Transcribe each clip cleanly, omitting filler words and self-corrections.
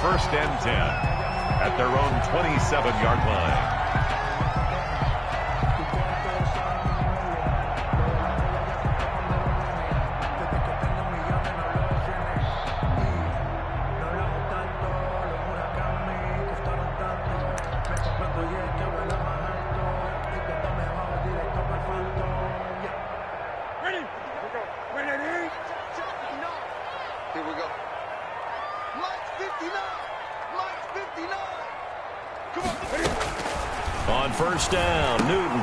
first and 10 at their own 27-yard line. On first down, Newton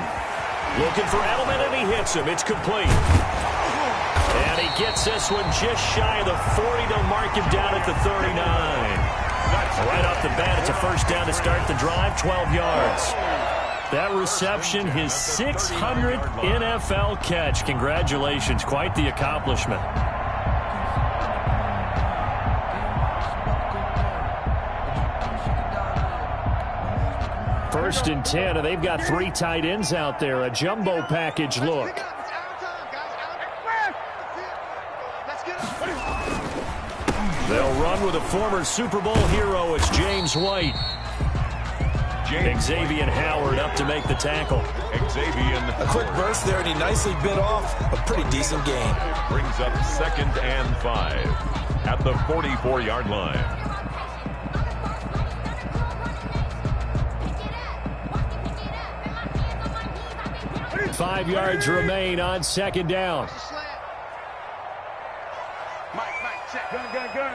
looking for Edelman, and he hits him. It's complete. And he gets this one just shy of the 40. They'll mark him down at the 39. Right off the bat, it's a first down to start the drive, 12 yards. That reception, his 600th NFL catch. Congratulations, quite the accomplishment. First and 10, and they've got 3 tight ends out there. A jumbo package look. They'll run with a former Super Bowl hero. It's James White. Xavier Howard up to make the tackle. A quick burst there, and he nicely bit off a pretty decent gain. Brings up 2nd and 5 at the 44-yard line. 5 yards remain on 2nd down. Mike, check. Gun. Hey,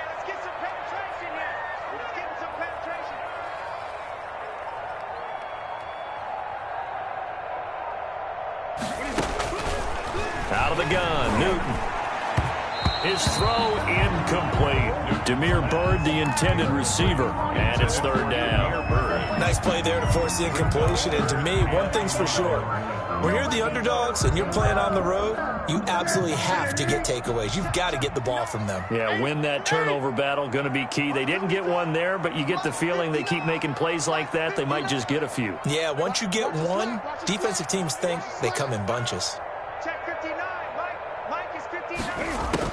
let's get some penetration here. Let's get some penetration. Out of the gun, Newton. His throw incomplete. Demir Bird, the intended receiver, and it's 3rd down. Nice play there to force the incompletion, and to me, one thing's for sure. When you're the underdogs and you're playing on the road, you absolutely have to get takeaways. You've got to get the ball from them. Yeah, win that turnover battle, going to be key. They didn't get one there, but you get the feeling they keep making plays like that, they might just get a few. Yeah, once you get one, defensive teams think they come in bunches. Check 59. Mike is 59.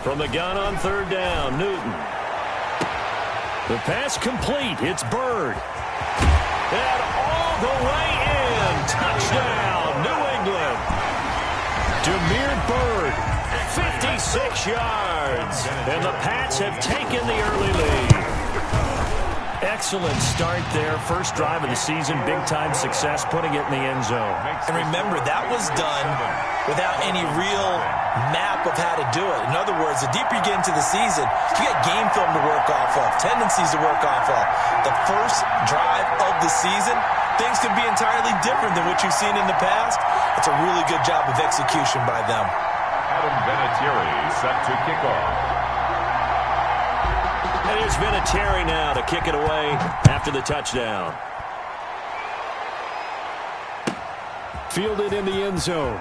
From the gun on 3rd down, Newton. The pass complete. It's Bird. And all the way in. Touchdown, New England. Demir Bird, 56 yards. And the Pats have taken the early lead. Excellent start there. First drive of the season. Big-time success, putting it in the end zone. And remember, that was done without any real map of how to do it. In other words, the deeper you get into the season, you got game film to work off of, tendencies to work off of. The first drive of the season, things could be entirely different than what you've seen in the past. It's a really good job of execution by them. Adam Vinatieri set to kick off. And here's Vinatieri now to kick it away after the touchdown. Fielded in the end zone.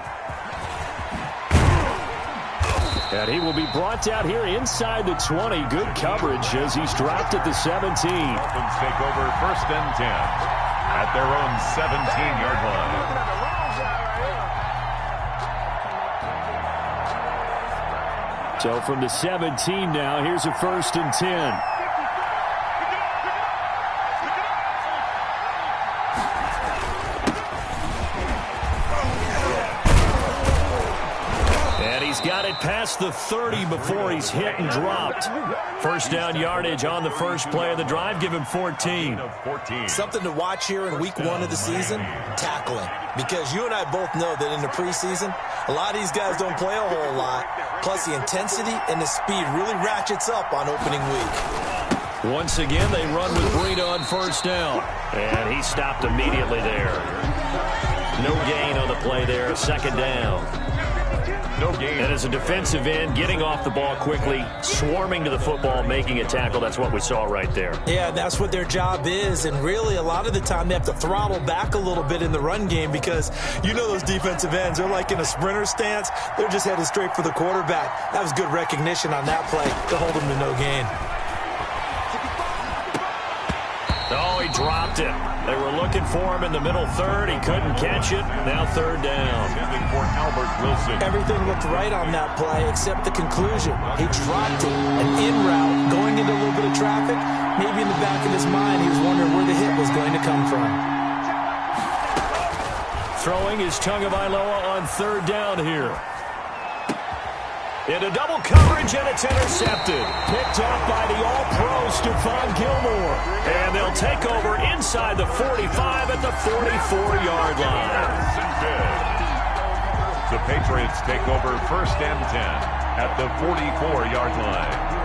And he will be brought down here inside the 20. Good coverage as he's dropped at the 17. Dolphins take over 1st and 10 at their own 17-yard line. So from the 17 now, here's a 1st and 10. And he's got it past the 30 before he's hit and dropped. First down yardage on the first play of the drive. Give him 14. Something to watch here in week 1 of the season, tackling. Because you and I both know that in the preseason, a lot of these guys don't play a whole lot. Plus, the intensity and the speed really ratchets up on opening week. Once again, they run with Breida on first down. And he stopped immediately there. No gain on the play there. 2nd down. No gain. And as a defensive end, getting off the ball quickly, swarming to the football, making a tackle. That's what we saw right there. Yeah, that's what their job is. And really, a lot of the time, they have to throttle back a little bit in the run game because you know those defensive ends, they're like in a sprinter stance. They're just headed straight for the quarterback. That was good recognition on that play to hold him to no gain. Oh, he dropped it. They were looking for him in the middle 3rd. He couldn't catch it. Now 3rd down. For Albert Wilson. Everything looked right on that play except the conclusion. He dropped it, an in route going traffic, maybe in the back of his mind he was wondering where the hit was going to come from. Throwing is Tagovailoa on third down here. Into double coverage, and it's intercepted. Picked up by the All-Pro Stephon Gilmore. And they'll take over inside the 45 at the 44-yard line. The Patriots take over 1st and 10 at the 44-yard line.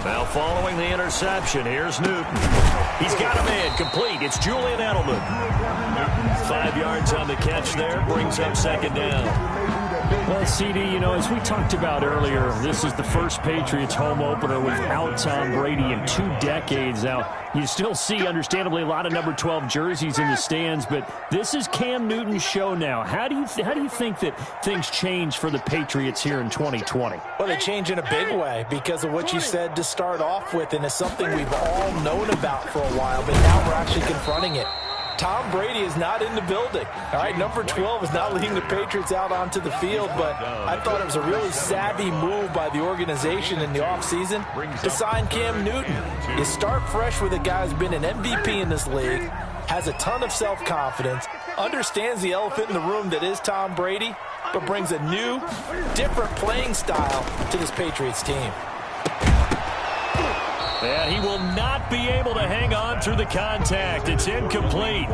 Now following the interception, here's Newton. He's got a man complete. It's Julian Edelman. 5 yards on the catch there. Brings up second down. Well, CD, you know, as we talked about earlier, this is the first Patriots home opener without Tom Brady in 2 decades. Now, you still see, understandably, a lot of number 12 jerseys in the stands, but this is Cam Newton's show now. How do you think that things change for the Patriots here in 2020? Well, they change in a big way because of what you said to start off with, and it's something we've all known about for a while, but now we're actually confronting it. Tom Brady is not in the building. All right, number 12 is not leading the Patriots out onto the field, but I thought it was a really savvy move by the organization in the offseason to sign Cam Newton. You start fresh with a guy who's been an MVP in this league, has a ton of self-confidence, understands the elephant in the room that is Tom Brady, but brings a new, different playing style to this Patriots team. And he will not be able to hang on through the contact. It's incomplete.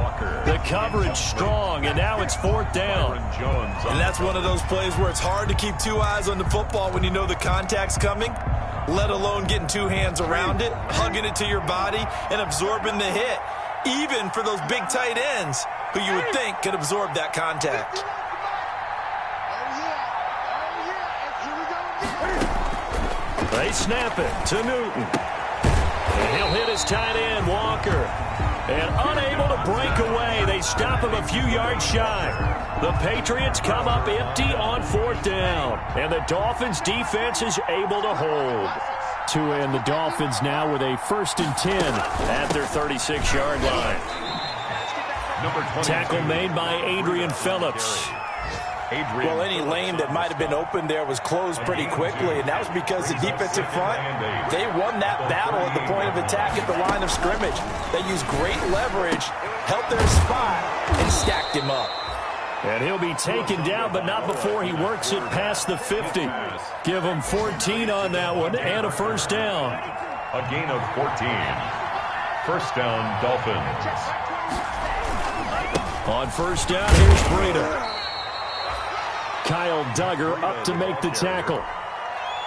The coverage strong, and now it's 4th down. And that's one of those plays where it's hard to keep 2 eyes on the football when you know the contact's coming, let alone getting 2 hands around it, hugging it to your body, and absorbing the hit, even for those big tight ends who you would think could absorb that contact. They snap it to Newton. And he'll hit his tight end, Walker. And unable to break away, they stop him a few yards shy. The Patriots come up empty on 4th down. And the Dolphins' defense is able to hold. And the Dolphins now with a 1st and 10 at their 36-yard line. Tackle made by Adrian Phillips. Well, any lane that might have been open there was closed pretty quickly, and that was because the defensive front, they won that battle at the point of attack at the line of scrimmage. They used great leverage, held their spot, and stacked him up. And he'll be taken down, but not before he works it past the 50. Give him 14 on that one, and a 1st down. A gain of 14. 1st down, Dolphins. On 1st down, here's Breida. Kyle Duggar up to make the tackle.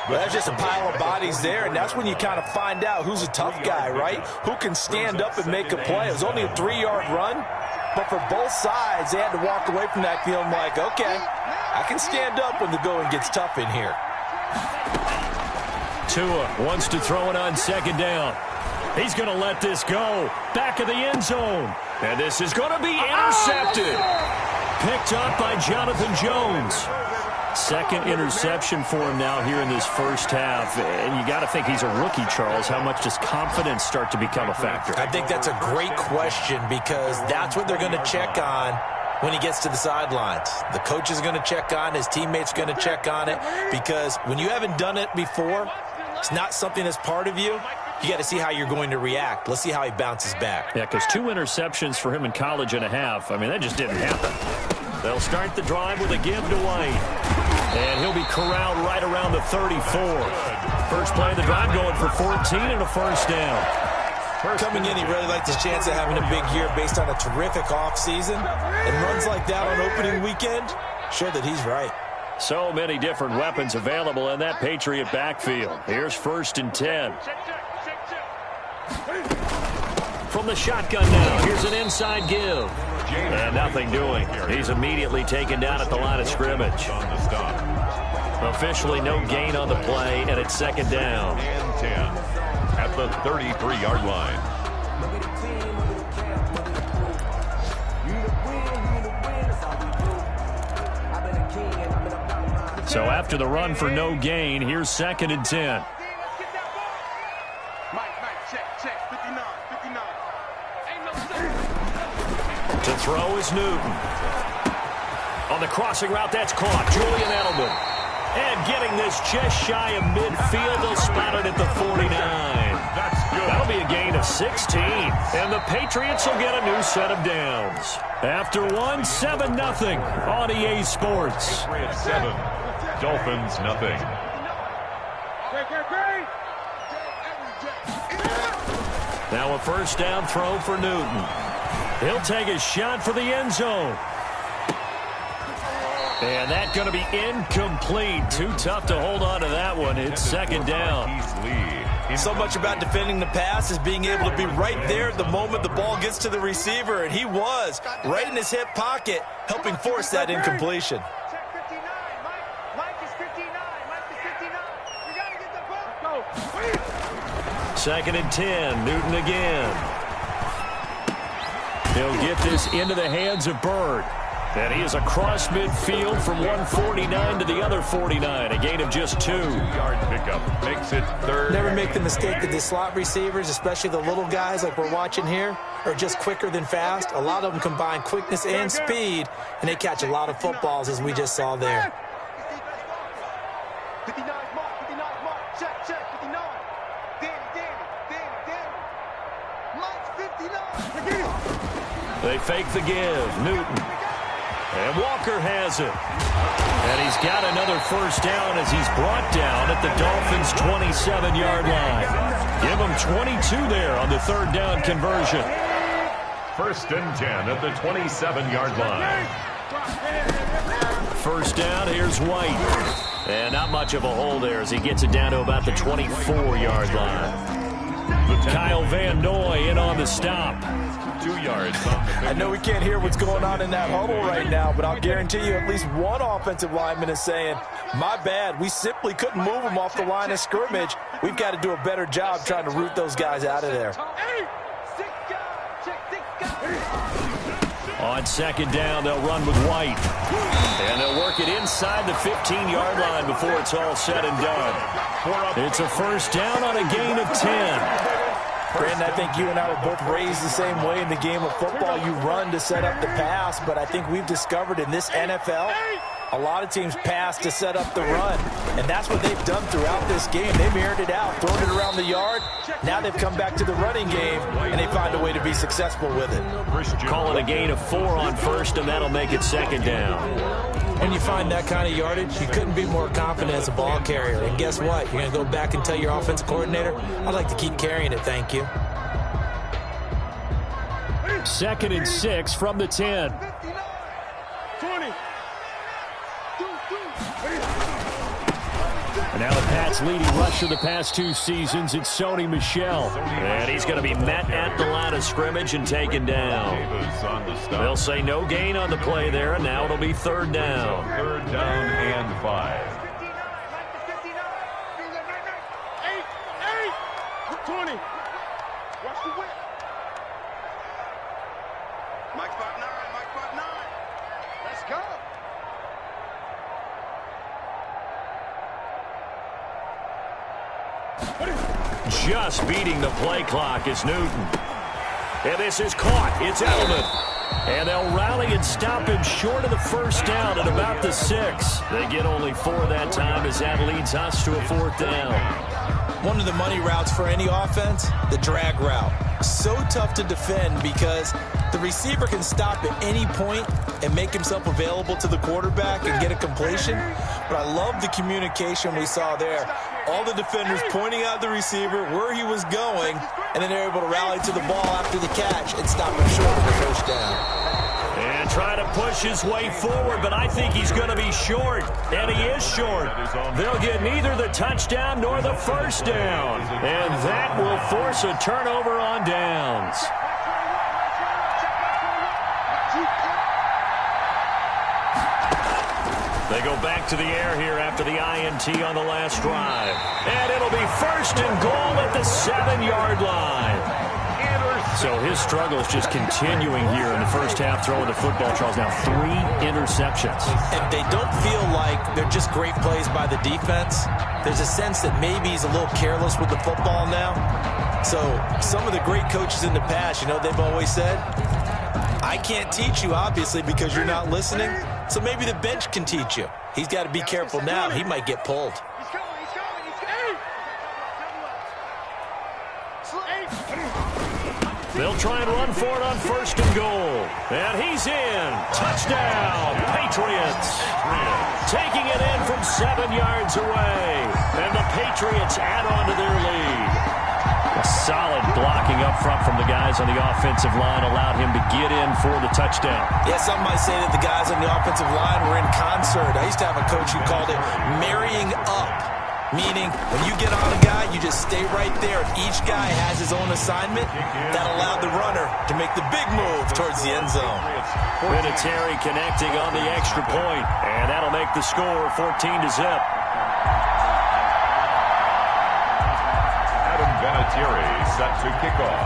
Well, that's just a pile of bodies there, and that's when you kind of find out who's a tough guy, right? Who can stand up and make a play. It was only a 3-yard run, but for both sides, they had to walk away from that feeling like, okay, I can stand up when the going gets tough in here. Tua wants to throw it on 2nd down. He's going to let this go. Back of the end zone. And this is going to be intercepted. Picked up by Jonathan Jones. 2nd interception for him now here in this 1st half. And you got to think he's a rookie, Charles. How much does confidence start to become a factor? I think that's a great question because that's what they're going to check on when he gets to the sidelines. The coach is going to check on, his teammates are going to check on it, because when you haven't done it before, it's not something that's part of you. You got to see how you're going to react. Let's see how he bounces back. Yeah, because 2 interceptions for him in college and a half. I mean, that just didn't happen. They'll start the drive with a give to White. And he'll be corralled right around the 34. First play of the drive going for 14 and a 1st down. Coming in, he really liked his chance of having a big year based on a terrific offseason. And runs like that on opening weekend show that he's right. So many different weapons available in that Patriot backfield. Here's 1st and 10. From the shotgun now, here's an inside give. And nothing doing. He's immediately taken down at the line of scrimmage. Officially no gain on the play, and it's 2nd down. And 10 at the 33-yard line. So after the run for no gain, here's 2nd and 10. To throw is Newton. On the crossing route, that's caught. Julian Edelman. And getting this just shy of midfield, they'll spot it at the 49. That's good. That'll be a gain of 16. And the Patriots will get a new set of downs. After one, 7-0 on EA Sports. Patriots 7, Dolphins nothing. Now a first down throw for Newton. He'll take a shot for the end zone. And that's going to be incomplete. Too tough to hold on to that one. It's second down. So much about defending the pass is being able to be right there at the moment the ball gets to the receiver, and he was right in his hip pocket, helping force that incompletion. Check 59. Mike is 59. Mike is 59. We got to get the ball. Go. Second and 10. Newton again. He'll get this into the hands of Byrd. And he is across midfield from 149 to the other 49. A gain of just 2. 2-yard pickup makes it third. Never make the mistake that the slot receivers, especially the little guys like we're watching here, are just quicker than fast. A lot of them combine quickness and speed, and they catch a lot of footballs, as we just saw there. 59 mark, 59 mark. Check, 59. Danny. Mike's 59. They fake the give. Newton. And Walker has it. And he's got another first down as he's brought down at the Dolphins' 27-yard line. Give him 22 there on the third down conversion. First and 10 at the 27-yard line. First down, here's White. And not much of a hole there as he gets it down to about the 24-yard line. Kyle Van Noy in on the stop. 2 yards on the I know we can't hear what's going on in that huddle right now, but I'll guarantee you at least one offensive lineman is saying, my bad, we simply couldn't move them off the line of scrimmage. We've got to do a better job trying to root those guys out of there. On second down, they'll run with White. And they'll work it inside the 15-yard line before it's all said and done. It's a first down on a gain of 10. Brandon, I think you and I were both raised the same way in the game of football. You run to set up the pass, but I think we've discovered in this NFL, a lot of teams pass to set up the run. And that's what they've done throughout this game. They've aired it out, thrown it around the yard. Now they've come back to the running game, and they find a way to be successful with it. Calling a gain of 4 on first, and that'll make it second down. When you find that kind of yardage, you couldn't be more confident as a ball carrier. And guess what? You're going to go back and tell your offensive coordinator, I'd like to keep carrying it, thank you. Second and 6 from the 10. 20. And now the Pats' leading rusher the past 2 seasons, it's Sony Michel. And he's going to be met at the line of scrimmage and taken down. They'll say no gain on the play there, and now it'll be third down. Third down and 5. 20. Watch the whip. Mike 5'9". Let's go. Just beating the play clock is Newton. And this is caught. It's Edelman. And they'll rally and stop him short of the first down at about the 6. They get only 4 that time as that leads us to a fourth down. One of the money routes for any offense, the drag route. So tough to defend because the receiver can stop at any point and make himself available to the quarterback and get a completion. But I love the communication we saw there. All the defenders pointing out the receiver, where he was going, and then they're able to rally to the ball after the catch and stop him short of the first down. And try to push his way forward, but I think he's going to be short. And he is short. They'll get neither the touchdown nor the first down. And that will force a turnover on downs. They go back to the air here after the INT on the last drive. And it'll be first and goal at the 7-yard line. So his struggles just continuing here in the first half, throwing the football. Charles, now 3 interceptions. And they don't feel like they're just great plays by the defense. There's a sense that maybe he's a little careless with the football now. So some of the great coaches in the past, you know, they've always said, I can't teach you, obviously, because you're not listening. So maybe the bench can teach you. He's got to be careful now. He might get pulled. They'll try and run for it on 1st and goal. And he's in. Touchdown, Patriots. Taking it in from 7 yards away. And the Patriots add on to their lead. A solid blocking up front from the guys on the offensive line allowed him to get in for the touchdown. Yeah, some might say that the guys on the offensive line were in concert. I used to have a coach who called it marrying up. Meaning, when you get on a guy, you just stay right there. Each guy has his own assignment. That allowed the runner to make the big move towards the end zone. Vinatieri connecting on the extra point, and that'll make the score 14-0. Adam Vinatieri set to kick off.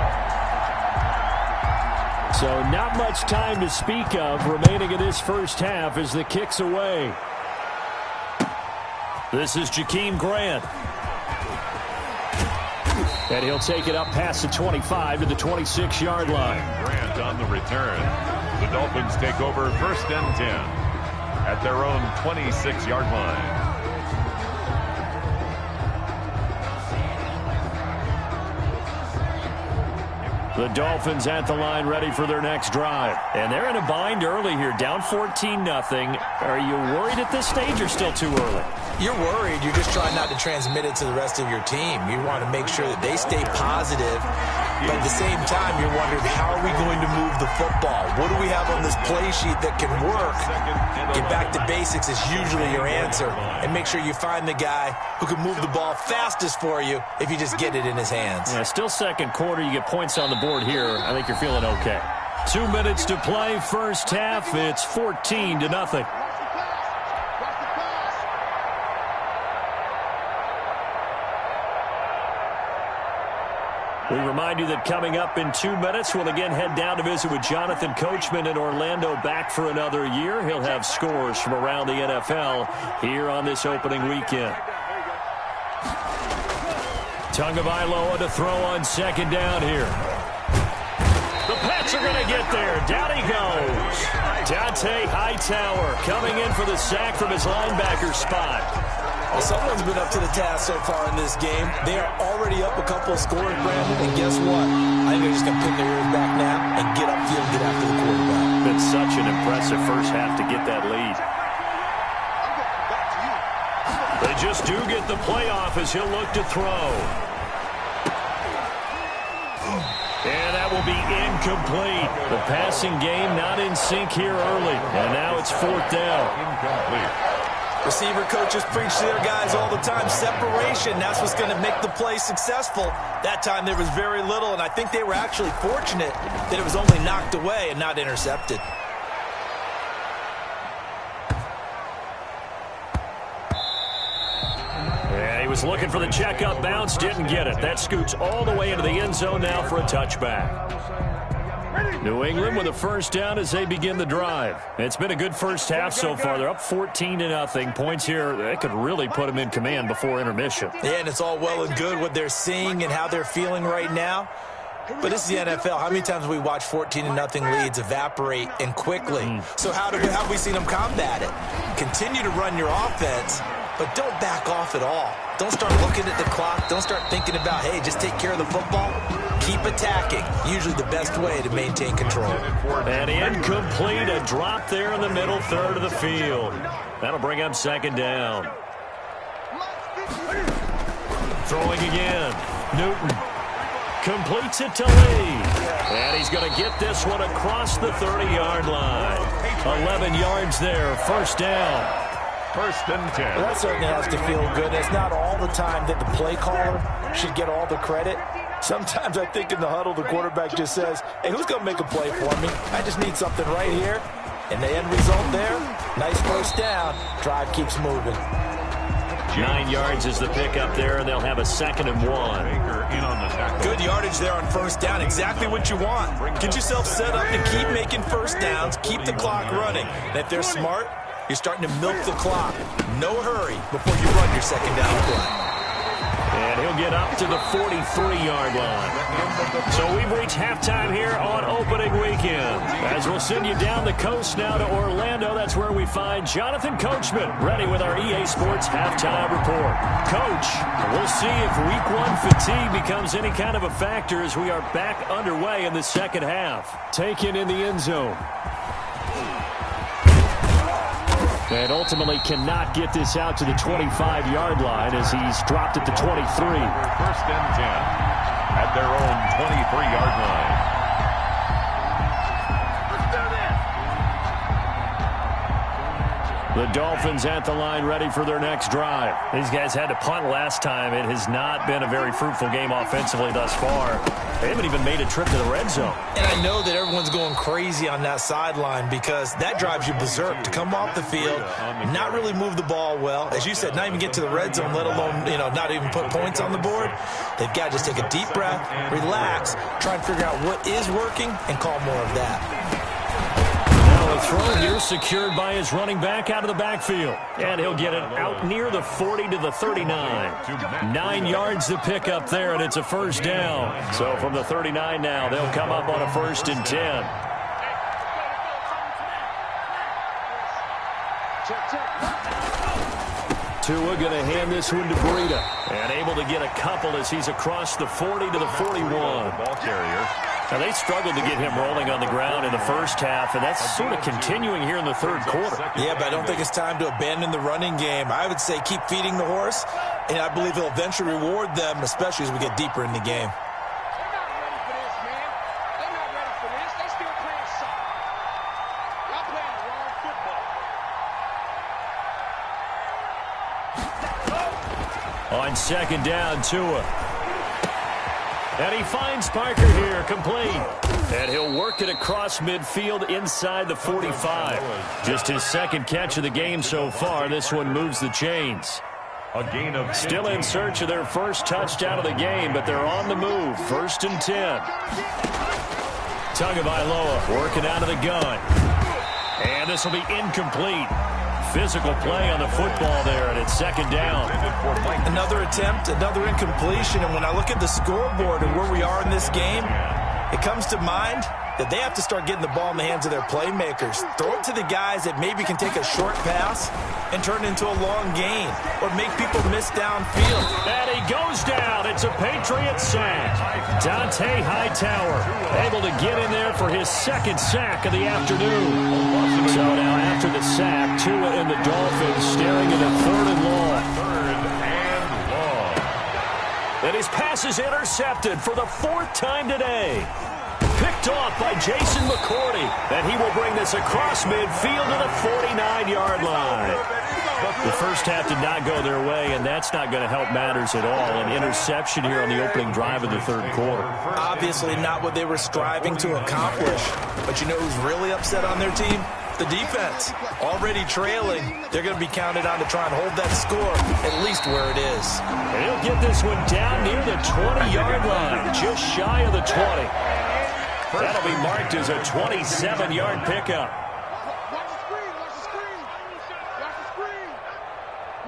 So not much time to speak of remaining in this first half as the kick's away. This is Jakeem Grant. And he'll take it up past the 25 to the 26-yard line. Grant on the return. The Dolphins take over 1st and 10 at their own 26-yard line. The Dolphins at the line ready for their next drive. And they're in a bind early here, down 14-0. Are you worried at this stage or still too early? You're worried. You're just trying not to transmit it to the rest of your team. You want to make sure that they stay positive. But at the same time, you're wondering, how are we going to move the football? What do we have on this play sheet that can work? Get back to basics is usually your answer. And make sure you find the guy who can move the ball fastest for you if you just get it in his hands. Yeah, still second quarter. You get points on the board here. I think you're feeling okay. 2 minutes to play, first half. It's 14-0. We remind you that coming up in 2 minutes, we'll again head down to visit with Jonathan Coachman in Orlando, back for another year. He'll have scores from around the NFL here on this opening weekend. Tagovailoa to throw on 2nd down here. The Pats are going to get there. Down he goes. Dante Hightower coming in for the sack from his linebacker spot. Well, someone's been up to the task so far in this game. They are already up a couple of scores, Brandon, and guess what? I think they're just going to pin their ears back now and get upfield and get after the quarterback. Been such an impressive first half to get that lead. They just do get the playoff as he'll look to throw. And that will be incomplete. The passing game not in sync here early. And now it's 4th down. Incomplete. Receiver coaches preach to their guys all the time. Separation, that's what's going to make the play successful. That time there was very little, and I think they were actually fortunate that it was only knocked away and not intercepted. Yeah, he was looking for the checkup bounce, didn't get it. That scoots all the way into the end zone now for a touchback. New England with a first down as they begin the drive. It's been a good first half so far. They're up 14-0. Points here, they could really put them in command before intermission. Yeah, and it's all well and good what they're seeing and how they're feeling right now. But this is the NFL. How many times have we watched 14-0 leads evaporate and quickly? So how have we seen them combat it? Continue to run your offense, but don't back off at all. Don't start looking at the clock. Don't start thinking about, hey, just take care of the football. Keep attacking. Usually the best way to maintain control. And incomplete, a drop there in the middle third of the field. That'll bring up 2nd down. Throwing again. Newton completes it to Lee. And he's going to get this one across the 30-yard line. 11 yards there, first down. 1st and 10. Well, that certainly has to feel good. It's not all the time that the play caller should get all the credit. Sometimes I think in the huddle, the quarterback just says, hey, who's going to make a play for me? I just need something right here. And the end result there, nice first down. Drive keeps moving. 9 yards is the pickup there, and they'll have a 2nd and 1. Good yardage there on first down. Exactly what you want. Get yourself set up to keep making first downs, keep the clock running. And if they're smart, you're starting to milk the clock. No hurry before you run your 2nd down play. And he'll get up to the 43-yard line. So we've reached halftime here on opening weekend. As we'll send you down the coast now to Orlando, that's where we find Jonathan Coachman ready with our EA Sports halftime report. Coach, we'll see if week 1 fatigue becomes any kind of a factor as we are back underway in the second half. Taken in the end zone. And ultimately cannot get this out to the 25-yard line as he's dropped at the 23. First and 10 at their own 23-yard line. The Dolphins at the line ready for their next drive. These guys had to punt last time. It has not been a very fruitful game offensively thus far. They haven't even made a trip to the red zone. And I know that everyone's going crazy on that sideline because that drives you berserk to come off the field, not really move the ball well. As you said, not even get to the red zone, let alone, not even put points on the board. They've got to just take a deep breath, relax, try and figure out what is working, and call more of that. The throw here secured by his running back out of the backfield. And he'll get it out near the 40 to the 39. 9 yards to pick up there, and it's a first down. So from the 39 now, they'll come up on a 1st and 10. Tua going to hand this one to Breida. And able to get a couple as he's across the 40 to the 41. Ball carrier. Now, they struggled to get him rolling on the ground in the first half, and that's sort of continuing here in the third quarter. Yeah, but I don't think it's time to abandon the running game. I would say keep feeding the horse, and I believe he'll eventually reward them, especially as we get deeper in the game. On second down, Tua. And he finds Parker here, complete. And he'll work it across midfield inside the 45. Just his second catch of the game so far. This one moves the chains. A gain of 15. Still in search of their first touchdown of the game, but they're on the move. 1st and 10. Tagovailoa working out of the gun. And this will be incomplete. Physical play on the football there, and it's second down. Another attempt, another incompletion, and when I look at the scoreboard and where we are in this game, it comes to mind that they have to start getting the ball in the hands of their playmakers. Throw it to the guys that maybe can take a short pass and turn it into a long gain or make people miss downfield. And he goes down. It's a Patriot sack. Dante Hightower able to get in there for his second sack of the afternoon. So now after the sack, Tua and the Dolphins staring at a 3rd and long. And his pass is intercepted for the 4th time today. Picked off by Jason McCourty. And he will bring this across midfield to the 49-yard line. The first half did not go their way, and that's not going to help matters at all. An interception here on the opening drive of the third quarter. Obviously not what they were striving to accomplish. But you know who's really upset on their team? The defense. Already trailing. They're going to be counted on to try and hold that score at least where it is. And he'll get this one down near the 20-yard line, just shy of the 20. That'll be marked as a 27-yard pickup. Watch the screen, watch the screen. Watch the screen.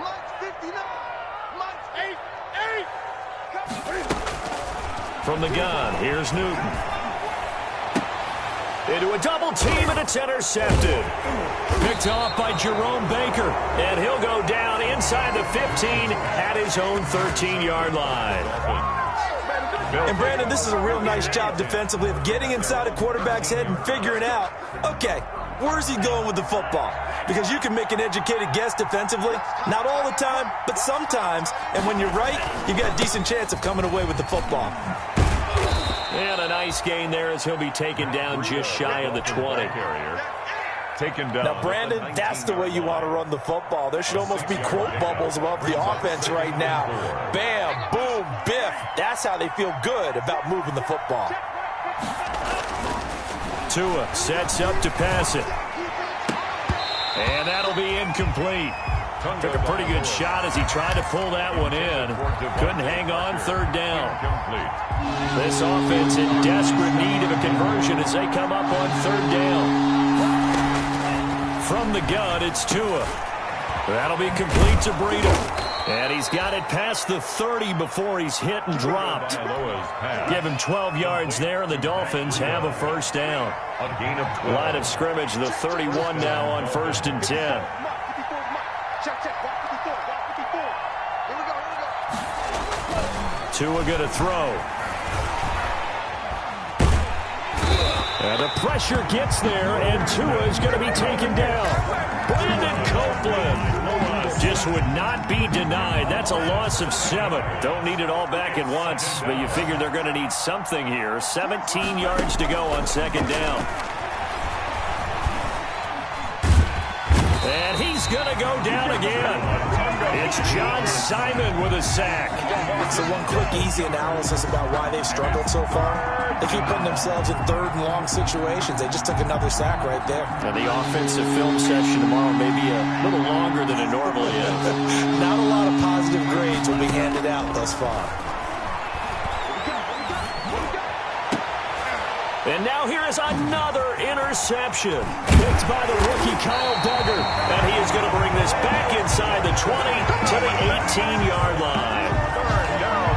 Lights 59. Lights 8. From the gun, here's Newton. Into a double team, and it's intercepted. Picked off by Jerome Baker. And he'll go down inside the 15 at his own 13-yard line. And, Brandon, this is a real nice job defensively of getting inside a quarterback's head and figuring out, okay, where's he going with the football? Because you can make an educated guess defensively. Not all the time, but sometimes. And when you're right, you've got a decent chance of coming away with the football. And a nice gain there as he'll be taken down just shy of the 20. Taken down. Now, Brandon, that's the way you want to run the football. There should almost be quote bubbles above the offense right now. Bam, boom, biff. That's how they feel good about moving the football. Tua sets up to pass it. And that'll be incomplete. Took a pretty good shot as he tried to pull that one in. Couldn't hang on, 3rd down. This offense in desperate need of a conversion as they come up on 3rd down. From the gun, it's Tua. That'll be complete to Breida. And he's got it past the 30 before he's hit and dropped. Give him 12 yards there, and the Dolphins have a first down. A gain of 12. Line of scrimmage, the 31 now on 1st and 10. Tua going to throw. And the pressure gets there, and Tua is going to be taken down. Brandon Copeland just would not be denied. That's a loss of 7. Don't need it all back at once, but you figure they're going to need something here. 17 yards to go on 2nd down. And he's going to go down again. It's John Simon with a sack. So one quick, easy analysis about why they've struggled so far. They keep putting themselves in 3rd and long situations. They just took another sack right there. And the offensive film session tomorrow may be a little longer than it normally is. Not a lot of positive grades will be handed out thus far. And now here is another interception. Picked by the rookie Kyle Duggar. And he is going to bring this back inside the 20 to the 18-yard line.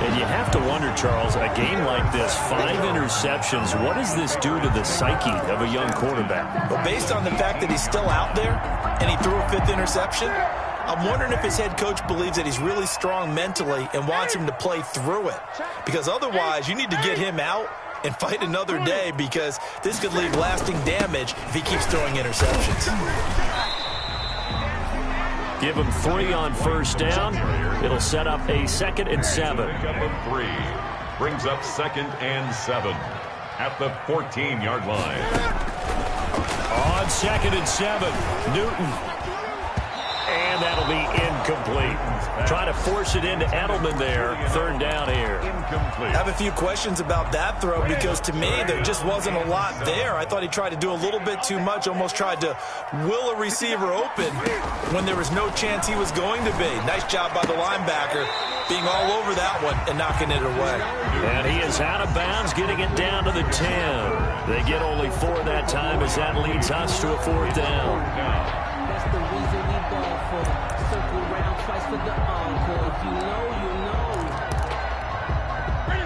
And you have to wonder, Charles, a game like this, 5 interceptions, what does this do to the psyche of a young quarterback? Well, based on the fact that he's still out there and he threw a 5th interception, I'm wondering if his head coach believes that he's really strong mentally and wants him to play through it. Because otherwise, you need to get him out and fight another day, because this could leave lasting damage if he keeps throwing interceptions. Give him 3 on 1st down. It'll set up a 2nd and 7. Pickup of 3 brings up 2nd and 7 at the 14-yard line. On 2nd and 7, Newton. And that'll be incomplete. Trying to force it into Edelman there. 3rd down here. Incomplete. I have a few questions about that throw, because to me there just wasn't a lot there. I thought he tried to do a little bit too much, almost tried to will a receiver open when there was no chance he was going to be. Nice job by the linebacker being all over that one and knocking it away. And he is out of bounds, getting it down to the 10. They get only 4 that time, as that leads us to a 4th down. That's the reason we ball for. Circle round twice for the encore. If you know, you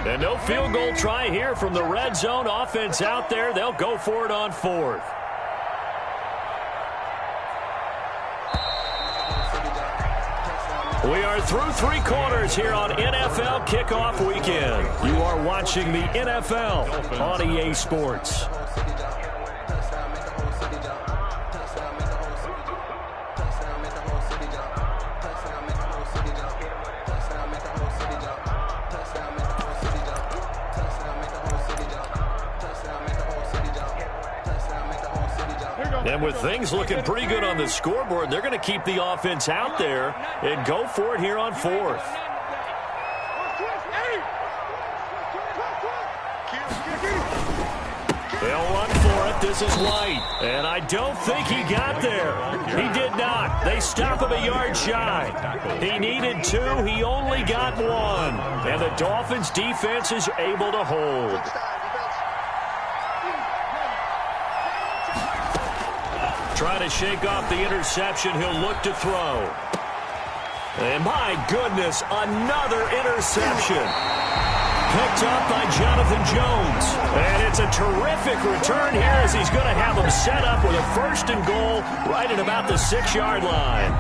know. And no field goal try here from the red zone. Offense out there. They'll go for it on 4th. We are through 3 quarters here on NFL Kickoff Weekend. You are watching the NFL on EA Sports. And with things looking pretty good on the scoreboard, they're going to keep the offense out there and go for it here on 4th. They'll run for it. This is White. And I don't think he got there. He did not. They stop him a yard shy. He needed 2. He only got 1. And the Dolphins defense is able to hold. Trying to shake off the interception. He'll look to throw. And my goodness, another interception. Picked up by Jonathan Jones. And it's a terrific return here, as he's going to have them set up with a 1st and goal right at about the 6-yard line.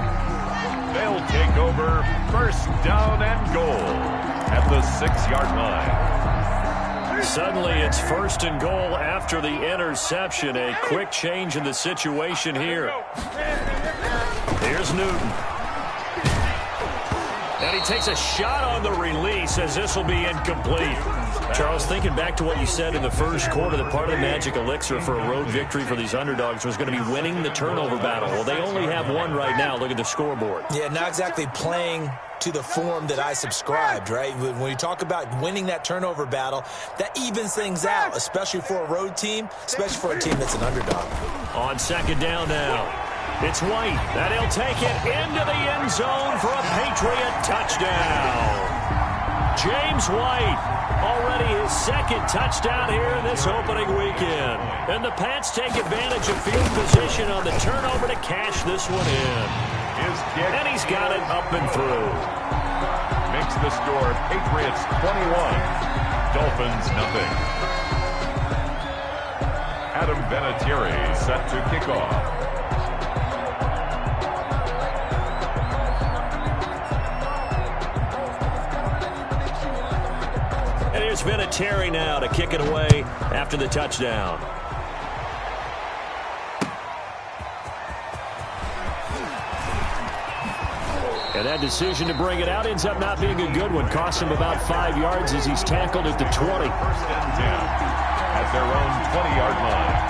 They'll take over 1st down and goal at the 6-yard line. Suddenly it's 1st and goal after the interception. A quick change in the situation here. Here's Newton. And he takes a shot on the release, as this will be incomplete. Charles, thinking back to what you said in the first quarter, that part of the magic elixir for a road victory for these underdogs was going to be winning the turnover battle. Well, they only have 1 right now. Look at the scoreboard. Yeah, not exactly playing to the form that I subscribed, right? When you talk about winning that turnover battle, that evens things out, especially for a road team, especially for a team that's an underdog. On 2nd down now, it's White, and he'll take it into the end zone for a Patriot touchdown. James White, already his 2nd touchdown here in this opening weekend. And the Pats take advantage of field position on the turnover to cash this one in. His kick. And he's got it up and through. Makes the score Patriots 21, Dolphins nothing. Adam Vinatieri set to kick off. And here's Vinatieri now to kick it away after the touchdown. And that decision to bring it out ends up not being a good one. Cost him about 5 yards as he's tackled at the 20. First and 10 at their own 20-yard line.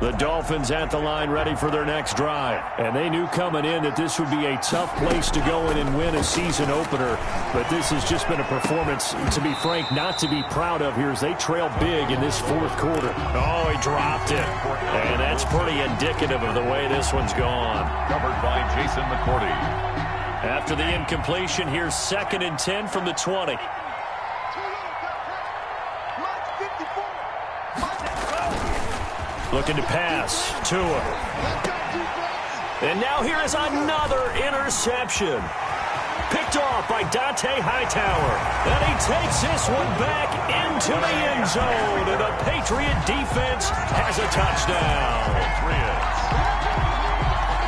The Dolphins at the line ready for their next drive. And they knew coming in that this would be a tough place to go in and win a season opener. But this has just been a performance, to be frank, not to be proud of here as they trail big in this fourth quarter. Oh, he dropped it. And that's pretty indicative of the way this one's gone. Covered by Jason McCourty. After the incompletion, here's 2nd and 10 from the 20. Looking to pass. Tua. And now here is another interception. Picked off by Dante Hightower. And he takes this one back into the end zone. And the Patriot defense has a touchdown.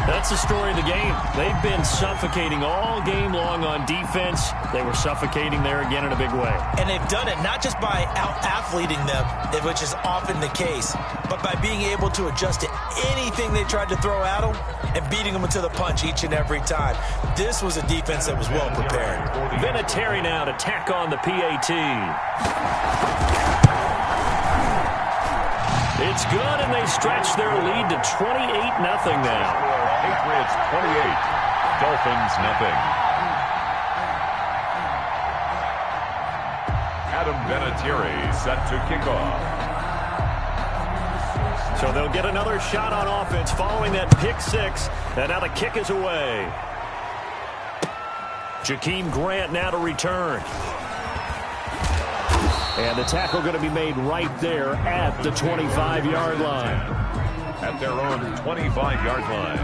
That's the story of the game. They've been suffocating all game long on defense. They were suffocating there again in a big way. And they've done it not just by out-athleting them, which is often the case, but by being able to adjust to anything they tried to throw at them and beating them to the punch each and every time. This was a defense that was well prepared. Vinatieri now to tack on the PAT. It's good, and they stretch their lead to 28-0 now. Patriots 28, Dolphins nothing. Adam Vinatieri set to kick off. So they'll get another shot on offense following that pick six, and now the kick is away. Jakeem Grant now to return. And the tackle going to be made right there at the 25-yard line. At their own 25-yard line.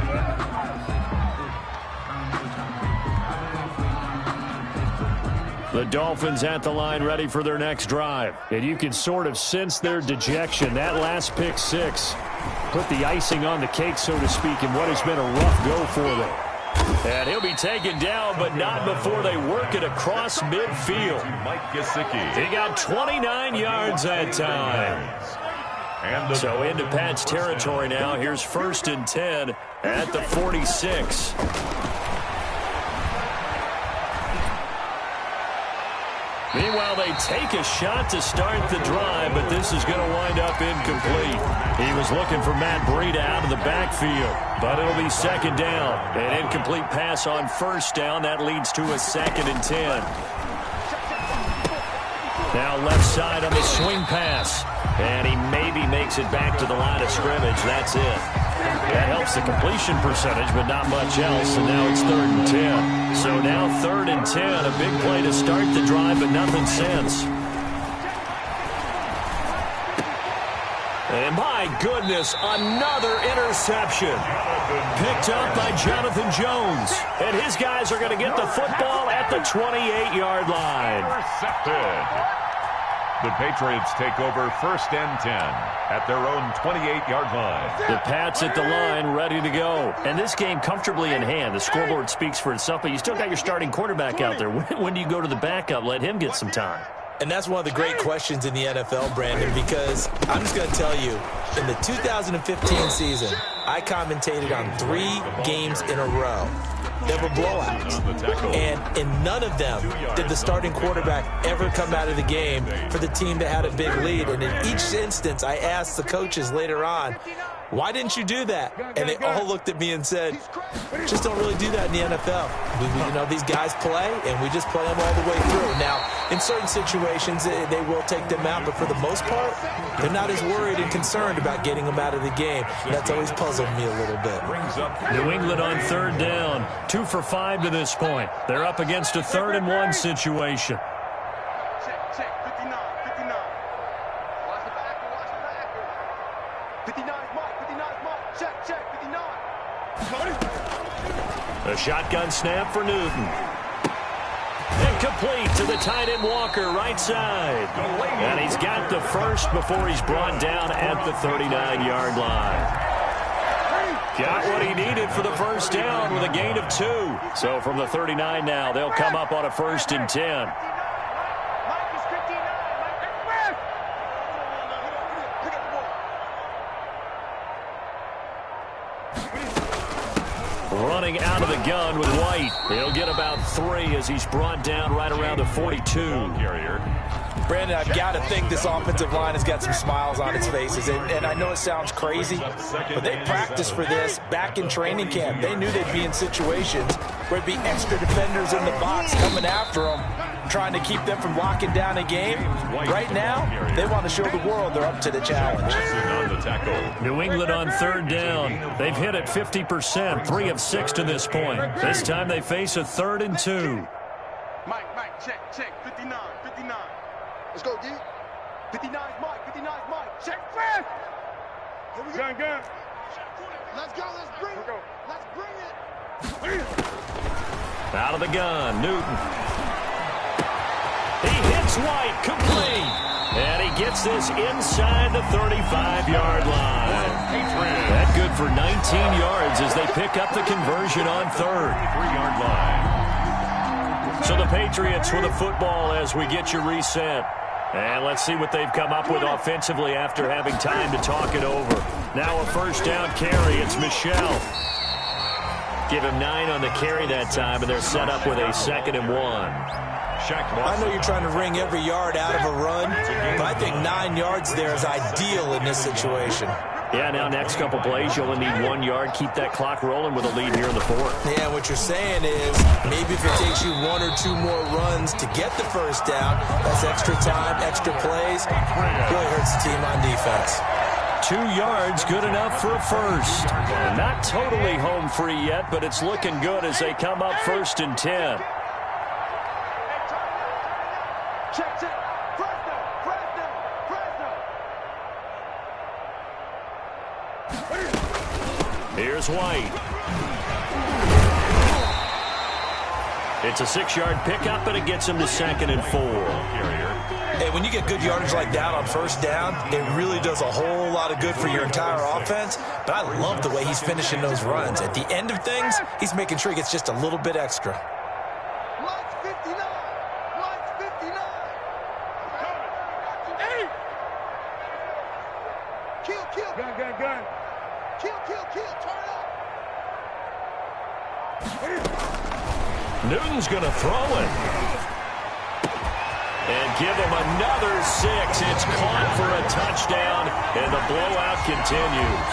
The Dolphins at the line ready for their next drive. And you can sort of sense their dejection. That last pick six put the icing on the cake, so to speak, in what has been a rough go for them. And he'll be taken down, but not before they work it across midfield. Mike Gesicki. He got 29 yards that time. And so into Pat's territory now. Here's 1st and 10 at the 46. Meanwhile, they take a shot to start the drive, but this is going to wind up incomplete. He was looking for Matt Breida out of the backfield, but it'll be 2nd down. An incomplete pass on 1st down. That leads to a 2nd and 10. Now left side on the swing pass. And he maybe makes it back to the line of scrimmage. That's it. That helps the completion percentage, but not much else. And now it's 3rd and 10. So now 3rd and 10. A big play to start the drive, but nothing since. And my goodness, another interception. Picked up by Jonathan Jones. And his guys are going to get the football at the 28-yard line. Intercepted. The Patriots take over 1st and 10 at their own 28-yard line. The Pats at the line, ready to go. And this game comfortably in hand. The scoreboard speaks for itself, but you still got your starting quarterback out there. When do you go to the backup? Let him get some time. And that's one of the great questions in the NFL, Brandon, because I'm just going to tell you, in the 2015 season, I commentated on 3 games in a row. There were blowouts. And in none of them did the starting quarterback ever come out of the game for the team that had a big lead. And in each instance, I asked the coaches later on, Why didn't you do that? And they all looked at me and said, just don't really do that in the NFL. You know, these guys play, and we just play them all the way through. Now, in certain situations, they will take them out, but for the most part, they're not as worried and concerned about getting them out of the game. That's always puzzled me a little bit. New England on third down, 2 for 5 to this point. They're up against a 3rd and 1 situation. Check, 59, 59. Watch the back, watch the back. 59 is Mike, 59 is Mike. Check, 59. A shotgun snap for Newton. Incomplete to the tight end Walker, right side. And he's got the first before he's brought down at the 39-yard line. Got what he needed for the first down with a gain of 2. So from the 39 now, they'll come up on a 1st and 10. Mike is 59. Mike, pick up the ball. Running out of the gun with White. He'll get about 3 as he's brought down right around the 42. Carrier. Brandon, I've got to think this offensive line has got some smiles on its faces. And I know it sounds crazy, but they practiced for this back in training camp. They knew they'd be in situations where it'd be extra defenders in the box coming after them, trying to keep them from locking down a game. Right now, they want to show the world they're up to the challenge. New England on third down. They've hit it 50%, 3 of 6 to this point. This time they face a 3rd and 2. Mike, check, 59, 59. Let's go, D. 59 is Mike, 59 is Mike. Check fast. Here we go. Gun. Let's go, let's bring it. Let's bring it. Out of the gun, Newton. He hits White, complete. And he gets this inside the 35-yard line. That good for 19 yards as they pick up the conversion on 3rd. 3-yard line. So the Patriots with a football as we get you reset. And let's see what they've come up with offensively after having time to talk it over. Now a 1st down carry. It's Michel. Give him 9 on the carry that time, and they're set up with a 2nd and 1. I know you're trying to wring every yard out of a run, but I think 9 yards there is ideal in this situation. Yeah, now next couple plays, you only need 1 yard. Keep that clock rolling with a lead here in the 4th. Yeah, what you're saying is maybe if it takes you 1 or 2 more runs to get the 1st down, that's extra time, extra plays. Really hurts the team on defense. 2 yards, good enough for a 1st. Not totally home free yet, but it's looking good as they come up 1st and 10. Check. Fresno. Here's White. It's a 6-yard pickup, and it gets him to 2nd and 4. Hey, when you get good yardage like that on 1st down, it really does a whole lot of good for your entire offense. But I love the way he's finishing those runs. At the end of things, he's making sure he gets just a little bit extra. Lights 59. Lights 59. Hey! Kill. Gun. Kill. Turn up. Newton's going to throw it. And give him another 6. It's caught for a touchdown, and the blowout continues.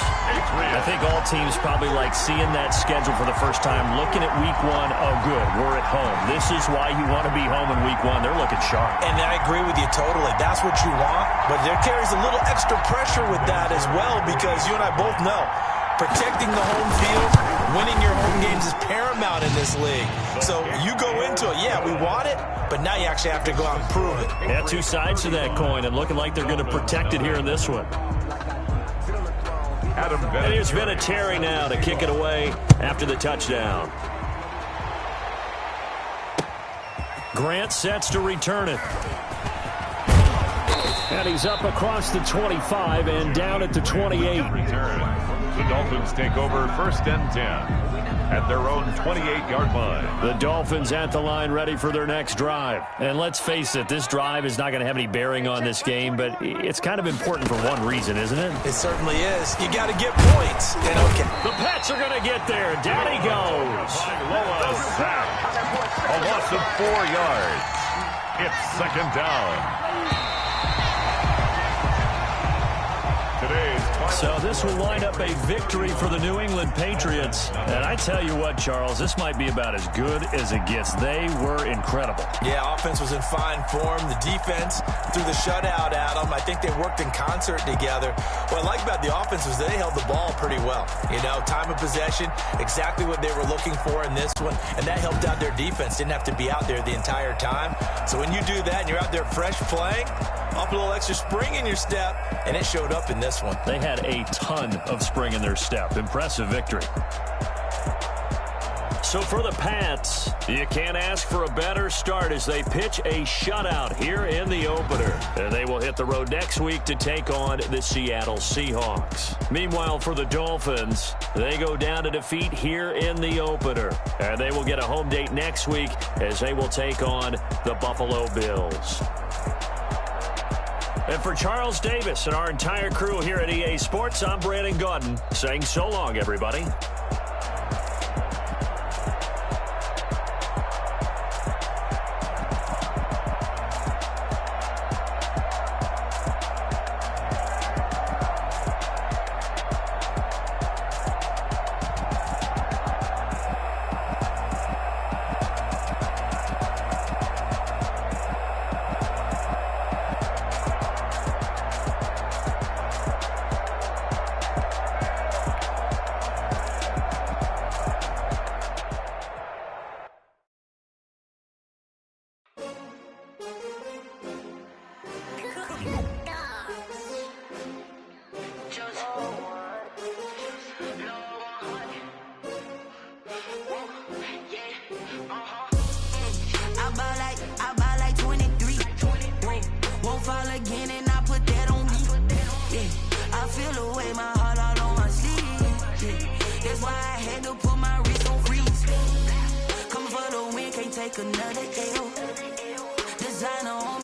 I think all teams probably like seeing that schedule for the first time, looking at week 1. Oh, good, we're at home. This is why you want to be home in week 1. They're looking sharp. And I agree with you totally. That's what you want, but there carries a little extra pressure with that as well, because you and I both know protecting the home field, winning your home games is paramount in this league. So you go into it, yeah, we want it, but now you actually have to go out and prove it. Yeah, 2 sides to that coin, and looking like they're going to protect it here in this one. And here's Vinatieri now to kick it away after the touchdown. Grant sets to return it. And he's up across the 25 and down at the 28. The Dolphins take over 1st and 10 at their own 28-yard line. The Dolphins at the line ready for their next drive. And let's face it, this drive is not going to have any bearing on this game, but it's kind of important for one reason, isn't it? It certainly is. You got to get points. And okay. The Pats are going to get there. Down he goes. A sack. A loss of 4 yards. It's 2nd down. Today's So this will wind up a victory for the New England Patriots. And I tell you what, Charles, this might be about as good as it gets. They were incredible. Yeah, offense was in fine form. The defense threw the shutout at them. I think they worked in concert together. What I like about the offense was they held the ball pretty well. You know, time of possession, exactly what they were looking for in this one. And that helped out their defense. Didn't have to be out there the entire time. So when you do that and you're out there fresh playing, up a little extra spring in your step, and it showed up in this one. They had a ton of spring in their step. Impressive victory. So for the Pats, you can't ask for a better start as they pitch a shutout here in the opener. And they will hit the road next week to take on the Seattle Seahawks. Meanwhile, for the Dolphins, they go down to defeat here in the opener. And they will get a home date next week as they will take on the Buffalo Bills. And for Charles Davis and our entire crew here at EA Sports, I'm Brandon Gaudin saying so long, everybody. I buy like 23. Won't fall again and I put that on me. Yeah, I feel away my heart all on my sleeve. Yeah, that's why I had to put my wrist on freeze. Coming for the win, can't take another L. Designer on